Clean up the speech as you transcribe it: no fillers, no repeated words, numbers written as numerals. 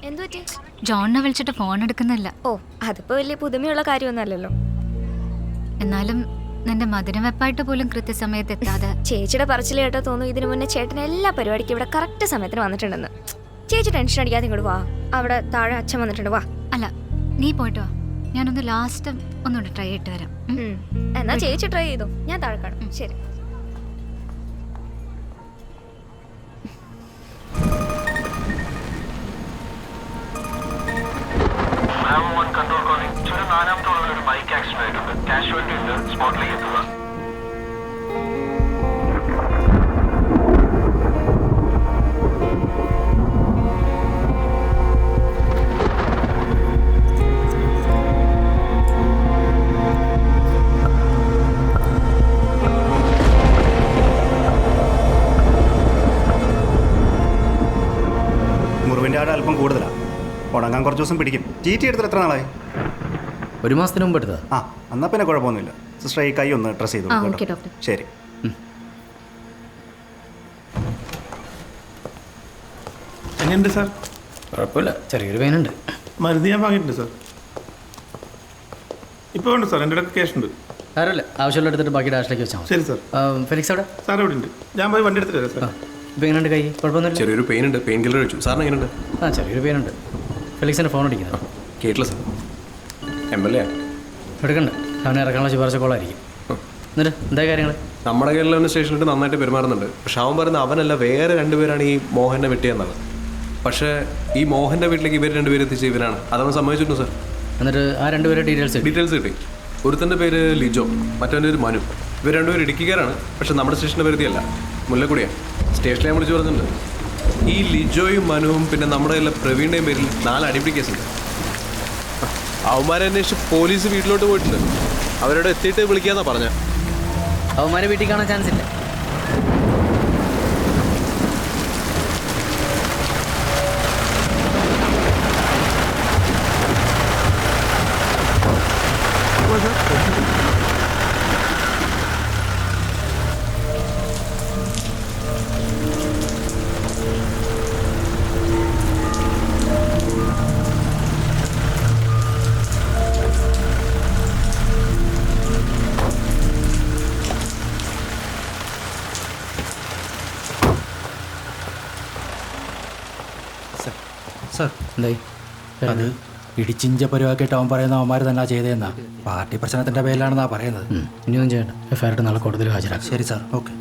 എന്തു പറ്റി? ജോണിനെ വിളിച്ചിട്ട് ഫോൺ എടുക്കുന്നില്ല. ഓ, അതിപ്പോ വലിയ പുതുമയുള്ള കാര്യമൊന്നുമല്ലല്ലോ. എന്നാലും നിന്റെ മധുരം വെപ്പായിട്ട് പോലും കൃത്യസമയത്ത് എത്താതെ. ചേച്ചിയുടെ പറച്ചിൽ കേട്ടോ തോന്നുന്നു ഇതിനു മുന്നേ ചേട്ടൻ എല്ലാ പരിപാടിക്കും ഇവിടെ കറക്റ്റ് സമയത്തിന് വന്നിട്ടുണ്ടെന്ന്. ചേച്ചി ടെൻഷൻ അടിക്കാതെ ഇങ്ങോട്ട് വാ, അവിടെ താഴെ അച്ഛൻ വന്നിട്ടുണ്ട്. വാ. അല്ല, നീ പോയിട്ട് വാ, ഞാനൊന്ന് ലാസ്റ്റ് ഒന്നുകൂടെ ട്രൈ ചെയ്തിട്ട് വരാം. എന്നാ ചേച്ചി ട്രൈ ചെയ്തോ, ഞാൻ താഴെ കാണും. ശരി. കൺട്രോൾ കോളിംഗ് ചുരം 4ാമത്തെ ഒരു ബൈക്ക് ആക്സിഡന്റ് ആയിട്ടുണ്ട്. കാഷ്വാലിറ്റി ഉണ്ട്, സ്പോട്ടിലേക്ക് എത്തുക. മുറിവിൻ്റെ ആട് അല്പം കൂടുതലാണ്, ഉണങ്ങാൻ കുറച്ച് ദിവസം പിടിക്കും. ടി എടുത്തിട്ട് എത്ര നാളായി? 1 മാസത്തിന് മുമ്പ് എടുത്തതാ. ആ, എന്നാൽ പിന്നെ കുഴപ്പമൊന്നുമില്ല. സിസ്റ്റർ ഈ കൈ ഒന്ന് ഡ്രസ് ചെയ്തു ഡോക്ടർ. ശരി. എങ്ങനെയുണ്ട് സാർ? കുഴപ്പമില്ല, ചെറിയൊരു പെയിനുണ്ട്. മരുന്ന് ഞാൻ വാങ്ങിയിട്ടുണ്ട് സാർ. ഇപ്പോൾ ഉണ്ട് സാർ, എൻ്റെ അടുത്ത് ക്യാഷ് ഉണ്ട്. സാരമില്ല, ആവശ്യമുള്ള എടുത്തിട്ട് ബാക്കി ഡാഷിലേക്ക് വെച്ചാൽ മതി. ശരി സാർ. ഫെലിക്സ് അവിടെ? സാർ ഇവിടെ ഉണ്ട്, ഞാൻ പോയി വണ്ടി എടുത്തിട്ട് വരാം സാർ. ഇപ്പം എങ്ങനെയുണ്ട് കൈ? കുഴപ്പമൊന്നുമില്ല. ചെറിയൊരു പെയിൻ ഉണ്ട്, പെയിൻ കില്ലർ കഴിച്ചു. സാറിന് എങ്ങനെയുണ്ട്? ചെറിയൊരു പെയിനുണ്ട്. ഫെലിക്സിൻ്റെ ഫോൺ അടിക്കുന്നത് കേട്ടില്ല സാർ. MLA എടുക്കണ്ട, അവനെ ഇറക്കാനുള്ള ശുപാർശ കോളായിരിക്കും. എന്നിട്ട് എന്തായ കാര്യങ്ങൾ? നമ്മുടെ കേരള സ്റ്റേഷനിൽ നന്നായിട്ട് പെരുമാറുന്നുണ്ട്. പക്ഷെ അവൻ പറയുന്നത് അവനല്ല, വേറെ 2 പേരാണ് ഈ മോഹനെ വെട്ടിയെന്നത്. പക്ഷേ ഈ മോഹൻ്റെ വീട്ടിലേക്ക് ഇവർ 2 പേര് എത്തിച്ച ഇവരാണ്. അതവൻ സമ്മതിച്ചിട്ടുണ്ട് സാർ. എന്നിട്ട് ആ 2 പേരെ ഡീറ്റെയിൽസ് കിട്ടി. ഒരുത്തൻ്റെ പേര് ലിജോ, മറ്റവൻ്റെ പേര് മനു. ഇവർ 2 പേര് ഇടുക്കിക്കാരാണ്. പക്ഷെ നമ്മുടെ സ്റ്റേഷൻ്റെ പരിധിയല്ല, മുല്ലക്കുടിയാണ്. സ്റ്റേഷനിൽ ഞാൻ വിളിച്ച് പറഞ്ഞിട്ടുണ്ട്. ഈ ലിജോയും മനുവും പിന്നെ നമ്മുടെ കയ്യിലെ പ്രവീണിൻ്റെയും പേരിൽ 4 അടിപിടി കേസുണ്ട്. അവന്മാരെ അന്വേഷിച്ച് പോലീസ് വീട്ടിലോട്ട് പോയിട്ടുണ്ട്. അവരോട് എത്തിയിട്ട് വിളിക്കാന്നാ പറഞ്ഞ. അവന്മാരെ വീട്ടിൽ കാണാൻ ചാൻസ് ഇല്ല. സാർ, എന്തായി? അത് ഇടിച്ചിഞ്ച പരിവാക്കിയിട്ട് അവൻ പറയുന്ന അവന്മാർ തന്നെ ചെയ്തതെന്നാ. പാർട്ടി പ്രശ്നത്തിന്റെ പേരിലാണെന്നാ പറയുന്നത്. ഇനിയൊന്നും ചെയ്യണ്ട, എഫ്ഐആർ നാളെ കോടതിയിൽ ഹാജരാക്കും. ശരി സാർ, ഓക്കെ.